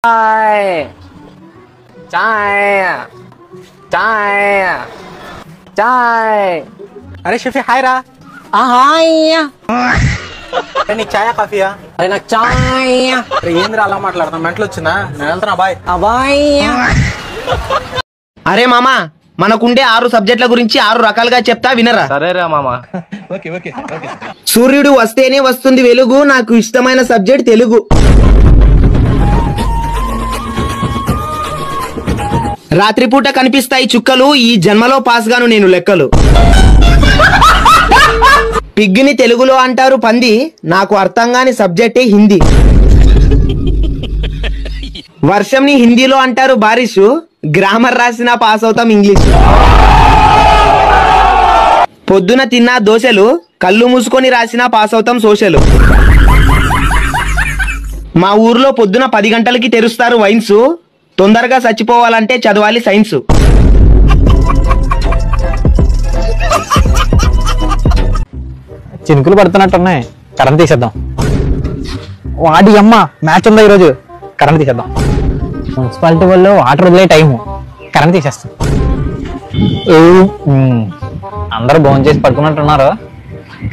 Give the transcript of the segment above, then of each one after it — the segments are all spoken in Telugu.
चाय चाय चाय अरे शफी हाय रा నీకు చాయా కాఫీయా? अरे నాకు चाय ఏంద్ర అలా మాట్లాడుతున్నా మెంటలు వచ్చిందా? నేను వెళ్తున్నా బాయ్. అరే మామా మనకుండే 6 సబ్జెక్టుల గురించి 6 రకాలుగా చెప్తా వినరా? సరేరా మామా. సూర్యుడు వస్తేనే వస్తుంది వెలుగు, నాకు ఇష్టమైన సబ్జెక్ట్ తెలుగు. రాత్రిపూట కనిపిస్తాయి చుక్కలు, ఈ జన్మలో పాస్ గాను నేను లెక్కలు. పిగ్గిని తెలుగులో అంటారు పంది, నాకు అర్థం కాని సబ్జెక్టే హిందీ. వర్షంని హిందీలో అంటారు బారిషు, గ్రామర్ రాసినా పాస్ అవుతాం ఇంగ్లీష్. పొద్దున తిన్నా దోశలు, కళ్ళు మూసుకొని రాసినా పాస్ అవుతాం సోషలు. మా ఊర్లో పొద్దున 10 గంటలకి తెరుస్తారు వైన్స్, తొందరగా చచ్చిపోవాలంటే చదవాలి సైన్స్. చినుకులు పడుతున్నట్టున్నాయి, కరెంట్ తీసేద్దాం. వాడి అమ్మ మ్యాచ్ ఉందా ఈరోజు, కరెంట్ తీసేద్దాం. మున్సిపాలిటీ వాళ్ళు వాటర్ వదిలే టైము, కరెంట్ తీసేస్తాం. అందరూ భోజనం చేసి పడుకున్నట్టున్నారు,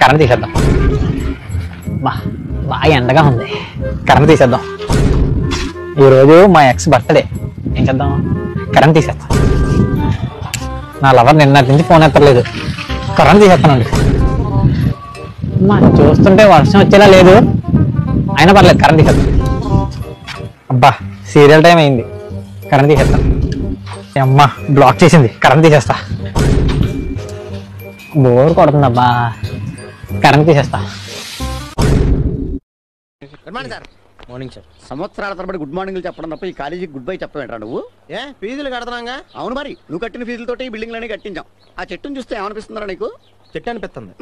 కరెంట్ తీసేద్దాం. బాగా ఎండగా ఉంది, కరెంట్ తీసేద్దాం. ఈరోజు మా ఎక్స్ బర్త్డే, ఏం చేద్దాం? కరెంట్ తీసేస్తాం. నా లవర్ నిన్నటి నుంచి ఫోన్ ఎత్తలేదు, కరెంట్ తీసేస్తానండి. చూస్తుంటే వర్షం వచ్చేలా లేదు, అయినా పర్లేదు కరెంట్ తీసేస్తాం. అబ్బా సీరియల్ టైం అయింది, కరెంట్ తీసేస్తాం. అమ్మ బ్లాక్ చేసింది, కరెంట్ తీసేస్తా. బోర్ కొడుతుంది అబ్బా, కరెంట్ తీసేస్తా. Good morning sir. Morning sir. సంవత్సరాల తరబడి గుడ్ మార్నింగ్ చెప్పడం తప్ప ఈ కాలేజీకి గుడ్ బై చెప్పవేంట్రా నువ్వు? ఏ ఫీజులు కడతాంగా? అవును మరి, నువ్వు కట్టిన ఫీజులతోటి ఈ బిల్డింగ్లన్నీ కట్టించాం. ఆ చెట్టును చూస్తే ఏమనిపిస్తుందా నీకు? చెట్టు అనిపిస్తుంది.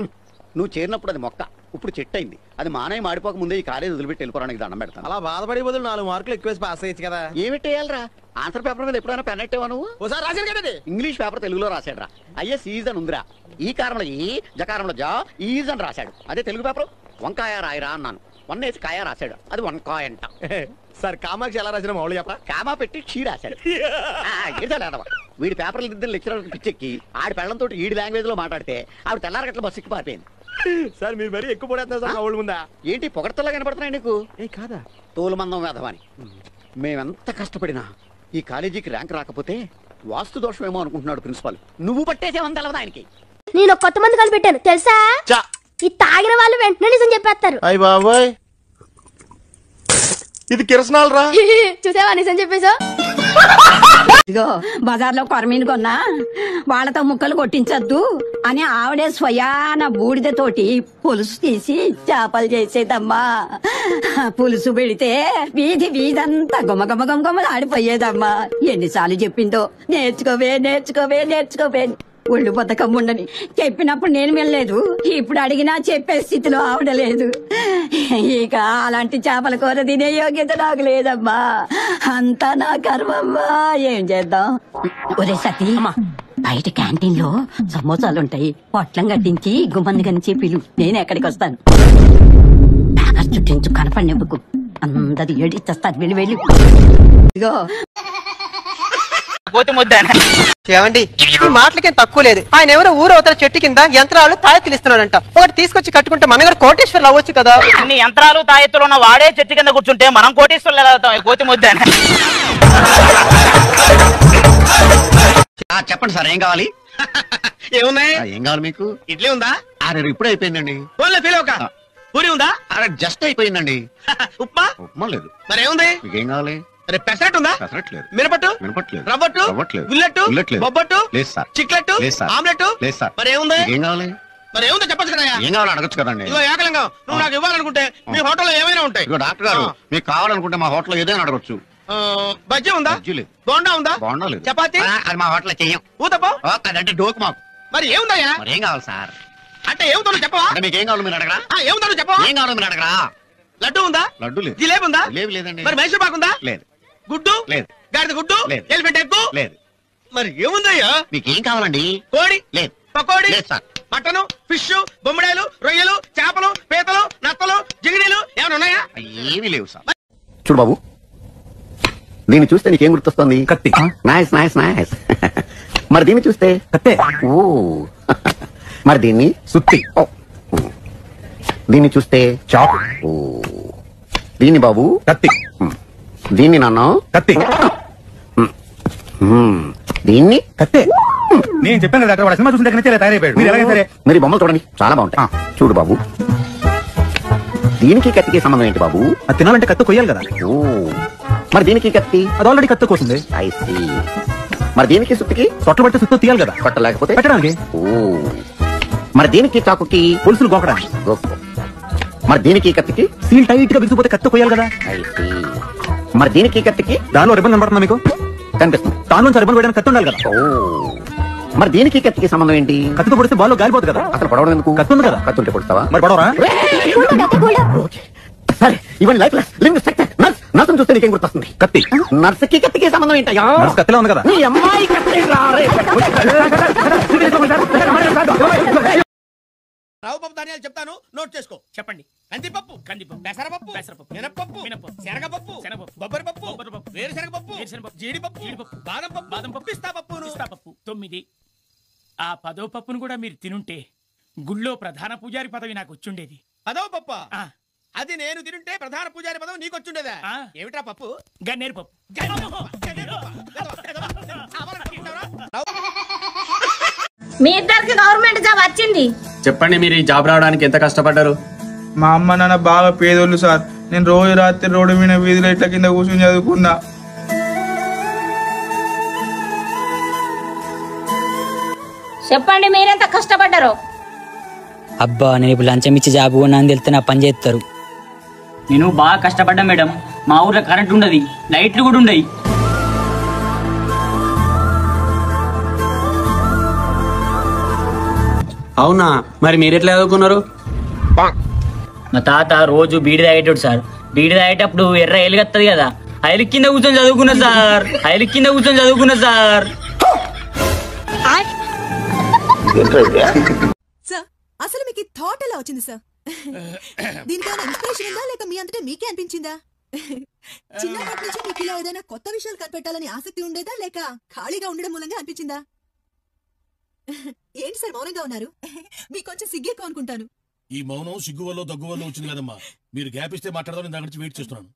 నువ్వు చేరినప్పుడు అది మొక్క, ఇప్పుడు చెట్టు అయింది. అది మానే మాడిపోక ముందే ఈ కాలేజీ వదిలిపెట్టి వెళ్ళిపోవడానికి దండం పెడతాను. అలా బాధపడే బదులు 4 మార్కులు ఎక్కువేసి పాస్ అయ్యచ్చు కదా. ఏమిటేయాలరా? ఆన్సర్ పేపర్ మీద ఎప్పుడైనా పెన్ ఎట్టేవా నువ్వు? ఓసారి రాశాను కదా. ఇంగ్లీష్ పేపర్ తెలుగులో రాశాడు రా. ఐఎస్ ఈజ్ అని ఉందిరా, ఈ కారంలో ఈ జకారంలో జా ఈజ్ అని రాశాడు. అదే తెలుగు పేపర్ వంకాయ రాయరా అన్నాను, 1 వేసి కాయ రాశాడు, అది వంకాయ అంట. సార్ కామాక్షి ఎలా రాసిన మామూలు చెప్ప? కామా పెట్టి క్షీ రాశాడు. వీడి పేపర్లు దిద్దిన లెక్చరర్ పిచ్చెక్కి ఆడి పెళ్లంతో ఈడి లాంగ్వేజ్ లో మాట్లాడితే ఆవిడ తెల్లారగట్ల బస్సు ఎక్కి పారిపోయింది. సార్ మీరు మరీ ఎక్కువ పడేస్తున్నారు సార్ ఊళ్ళ ముందా. ఏంటి పొగడతలా కనపడుతున్నాయి నీకు? ఏ కాదా? తోలుమందం వేధవాని. మేమెంత కష్టపడినా ఈ కాలేజీకి ర్యాంక్ రాకపోతే వాస్తు దోషమేమో అనుకుంటున్నాడు ప్రిన్సిపాల్. నువ్వు పట్టేసేమని తెలవదు ఆయనకి. నేను కొత్త మంది కనిపెట్టాను తెలుసా? ఈ తాగిన వాళ్ళు వెంటనే నిజం చెప్పేస్తారు. అయ్య బాబోయ్, ఇది కిరసనాలు రా. చూసావా నిజం చెప్పేసా? ఇదిగో బజార్లో కొరమీను కొన్నా, వాళ్ళతో ముక్కలు కొట్టించద్దు అని ఆవిడే స్వయాన బూడిదతోటి పులుసు తీసి చేపలు చేసేదమ్మా. పులుసు పెడితే వీధి వీధంతా గుమ గుమ గుమ గుమలు ఆడిపోయేదమ్మా. ఎన్నిసార్లు చెప్పిందో నేర్చుకోవే నేర్చుకోవే నేర్చుకోవే, ఒళ్ళు బతకం ఉండని. చెప్పినప్పుడు నేను వెళ్ళలేదు, ఇప్పుడు అడిగినా చెప్పే స్థితిలో ఆవిడలేదు. ఇక అలాంటి చేపల కూర తినే యోగ్యత నాకు లేదమ్మా, అంతా నా కర్మమ్మా. ఏం చేద్దాం? ఒరే సతీ, బయట క్యాంటీన్ లో సమోసాలుంటాయి, పొట్లం కట్టించి గుమ్మంది కనిచి పిలు, నేను ఎక్కడికి వస్తాను. బ్యాగర్ చుట్టించు, కనపడినవ్వకు, అందరు ఏడిస్తారు. వెళ్ళి వెళ్ళి. ఇగో ఏమండి, ఈ మాటలకేం తక్కువ లేదు. ఆయన ఎవరో ఊరు అవతల చెట్టు కింద యంత్రాలు తాయెత్తులు ఇస్తున్నాడంట. ఒకటి తీసుకొచ్చి కట్టుకుంటే మన గారు కోటేశ్వర్లు అవ్వచ్చు కదా. అన్ని యంత్రాలు తాయెత్తులు ఉన్న వాడే చెట్టు కింద కూర్చుంటే మనం కోటేశ్వర్లు ఎలా అవుతాం? కోతి ముద్ద. చెప్పండి సార్, ఏం కావాలి? ఏమున్నాయి? ఏం కావాలి మీకు? ఇడ్లీ ఉందా? అరే ఇప్పుడే అయిపోయిందండి. ఫీల్ ఒక పూరి ఉందా? అరే జస్ట్ అయిపోయిందండి. ఉప్మా? ఉప్మా లేదు. మరి ఏముంది? మీకేం కావాలి? అరే పెసరట్టు ఉందా? పెసరట్లేదు. మినపట్టు? మినపట్లేదు. రవ్వట్టు? రవ్వట్లేదు. ఉల్లట్టు? బొబ్బట్టు? లేదు సార్. చిక్లెట్టు? లేదు సార్. ఆమ్లెట్? లేదు సార్. మరి ఏముంది? ఏం కావాలి? మరి ఏముందో చెప్పచ్చు కదా. ఏం కావాలి అడగచ్చు కదండి. ఇదిగో ఏకలింగం, నువ్వు నాకు ఇవ్వాలనుకుంటే మీ హోటల్లో ఏమైనా ఉంటాయి. ఇదిగో డాక్టర్ గారు, మీకు కావాలనుకుంటే మా హోటల్లో ఏదైనా అడగచ్చు. బజ్జీ ఉందా? బజ్జీ లేదు. బోండా ఉందా? బోండా లేదు. చపాతీ? అది మా హోటల్లో చెయ్యం. ఊతప్ప? అదంటే డోకు మాకు. మరి ఏముందయ్యా? మరి ఏం కావాలి సార్? అంటే ఏముందో చెప్పవా? అంటే మీకు ఏం కావాలి మీరు అడగరా? ఏముందో చెప్పవా? ఏం కావాలి మీరు అడగరా? లడ్డు ఉందా? లడ్డు లేదు. జిలేబీ ఉందా? జిలేబీ లేదండి. మరి మైసూర్ పాక్ ఉందా? లేదు. గుడ్డు? లేదు. గాడిద గుడ్డు? లేదు. Elephant egg? లేదు. మరి ఏముందయ్యా? మీకు ఏం కావాలండి? కోడి? లేదు. పకోడి? లేదు సార్. మటను, ఫిష్, బొమ్మడాయలు, రొయ్యలు, చేపలు, పీతలు, నత్తలు, జిగిడీలు ఏమైనా ఉన్నాయా? ఏమీ లేవు సార్. చూడు బాబు, దీన్ని చూస్తే నీకేం గుర్తొస్తుంది? కత్తి. Nice nice nice. మరి దీన్ని చూస్తే? కత్తే. ఓ. మరి దీన్ని? సుత్తి. ఓ. దీన్ని చూస్తే? చాకు. ఓ. దీన్ని బాబు? కత్తి. దీన్ని నాన్న? కత్తి. దీన్ని? కత్తే. నేను చెప్పాను కదా డాక్టర్, వాడు సినిమా చూసిన దగ్గర నుంచి తయారైపోయాడు. మీరు ఎలాగైనా సరే మరి బొమ్మలు చూడండి, చాలా బాగుంటాయి. చూడు బాబు, దీనికి కత్తికి సంబంధం ఏంటి బాబు? అది తినాలంటే కత్తి కొయ్యాలి కదా. ఓ. మరి దీనికి కత్తి? అది ఆల్రెడీ కత్తి కోసింది. I see. మరి దీనికి సుత్తికి? తొట్టలు పట్టి సుత్తు తీయాలి కదా. కొట్టలేకపోతే పెట్టడానికి. ఓ. మరి దీనికి చాకుకి? పులుసులు గోకడానికి. మరి దీనికి కత్తికి? సీల్ టైట్ గా బిగిసిపోతే కత్తి కొయ్యాలి కదా. I see. మరి దీనికి కత్తికి? దానిలో రిబ్బన్ కనబడుతుందా మీకు? కనిపిస్తుంది. దానిలో రిబ్బన్ వేయడానికి కత్తి ఉండాలి కదా. ఓ. మరి దీనికి కత్తికి సంబంధం ఏంటి? కత్తితో పొడిస్తే బాల్లో గాలిపోతుంది కదా. అసలు పొడవడం ఎందుకు? కత్తి ఉంది కదా. కత్తి ఉంటే పొడుస్తావా? మరి పొడవరా? సరే, ఇవన్నీ లైఫ్ నర్సును చూస్తే నీకేం గుర్తొస్తుంది? కత్తి. నర్సుకి కత్తికి సంబంధం ఏంటయ్యా? నర్సు కత్తిలో ఉంది కదా. నీ అమ్మాయి కత్తి రారే. రావుపప్పు ధాన్యాలు చెప్తాను, నోట్ చేసుకో. చెప్పండి. కందిపప్పు, పెసరపప్పు, మినపప్పు, శనగపప్పు, బొబ్బరి పప్పు, వేరుశనగపప్పు, జీడిపప్పు, బాదం పప్పు, పిస్తా పప్పు. 9. ఆ 10వ పప్పును కూడా మీరు తినుంటే గుళ్ళో ప్రధాన పూజారి పదవి నాకు వచ్చుండేది. 10వ పప్పు? అది నేను తింటే ప్రధాన పూజారి పదవి నీకు వచ్చుండేదా? ఏమిట్రా పప్పు? గన్నేరు పప్పు. మీ ఇద్దరికి గవర్నమెంట్ జాబ్ వచ్చింది. చెప్పండి, మీరు ఈ జాబ్ రావడానికి ఎంత కష్టపడ్డారు? మా అమ్మ నాన్న బాగా పేదోళ్ళు సార్. నేను రోజు రాత్రి రోడ్డు మీద వీధుల ఇట్ల కింద కూర్చొని చదువుకున్నా. చెప్పండి, మీరెంత కష్టపడ్డారో. అబ్బా, నేను ఇప్పుడు లంచం ఇచ్చి జాబ్ కొన్నా అని తెలిస్తే నా పని చేస్తారు. నేను బాగా కష్టపడ్డా మేడం. మా ఊర్లో కరెంట్ ఉండదు, లైట్లు కూడా ఉండయి. అవునా? మరి మీరు ఎట్లా చదువుకున్నారు? మా తాత రోజు బీడి తాగేటోడు సార్. బీడి తాగేటప్పుడు ఎర్ర ఎలుగత్తది కదా, ఐలు కింద కూర్చొని చదువుకున్నా సార్. సార్, అసలు మీకు థాట్ ఎలా వచ్చింది సార్? దీనికైనా ఇన్స్పిరేషన్ ఉందా లేక మీ అంతటే మీకే అనిపించిందా? చిన్నప్పటి నుంచి మీకు ఇలా ఏదైనా కొత్త విషయాలు కనిపెట్టాలని ఆసక్తి ఉండేదా లేక ఖాళీగా ఉండడం మూలంగా అనిపించిందా? ఏంటి సార్ మౌనంగా ఉన్నారు? మీకు కొంచెం సిగ్గేకో అనుకుంటాను. ఈ మౌనం సిగ్గు వల్ల దగ్గు వల్ల వచ్చింది కదమ్మా. మీరు గ్యాప్ ఇస్తే మాట్లాడదాం, దాని గురించి వెయిట్ చేస్తున్నాను.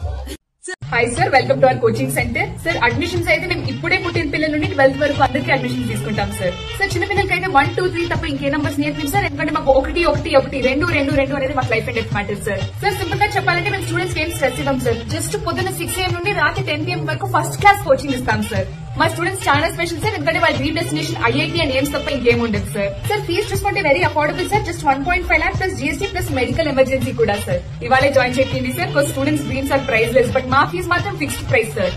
Hi sir, welcome to our coaching centre. Sir, admissions అయితే మేము ఇప్పుడే పుట్టిన పిల్లల నుండి 12th వరకు అందరికీ అడ్మిషన్స్ తీసుకుంటాం సార్. సార్, చిన్న పిల్లలకి అయితే 1, 2, 3 తప్ప ఇంకే నంబర్స్ నేర్పించారు సార్. ఎందుకంటే మాకు 1, 1, 1, 2, 2, 2 అనేది మాకు life and death matter sir. Sir, simple గా చెప్పాలంటే మేము స్టూడెంట్స్ ఏం స్ట్రెస్ ఇవ్వం సార్. జస్ట్ పొద్దున్న 6 AM నుండి రాత్రి 10 PM వరకు ఫస్ట్ క్లాస్ కోచింగ్ ఇస్తాం సార్. మా స్టూడెంట్స్ చాలా స్పెషల్ సార్, ఎందుకంటే వాళ్ళ dream destination IIT and AIIMS తప్ప ఇంకేం ఉండదు సార్. సార్, ఫీజు చూసుకుంటే very affordable sir. Just 1.5 lakh plus GST plus medical emergency కూడా సార్. ఇవాళ జాయిన్ చేయండి sir. Students dreams are priceless, but మా ఫీజు మాత్రం ఫిక్స్డ్ ప్రైస్ సార్.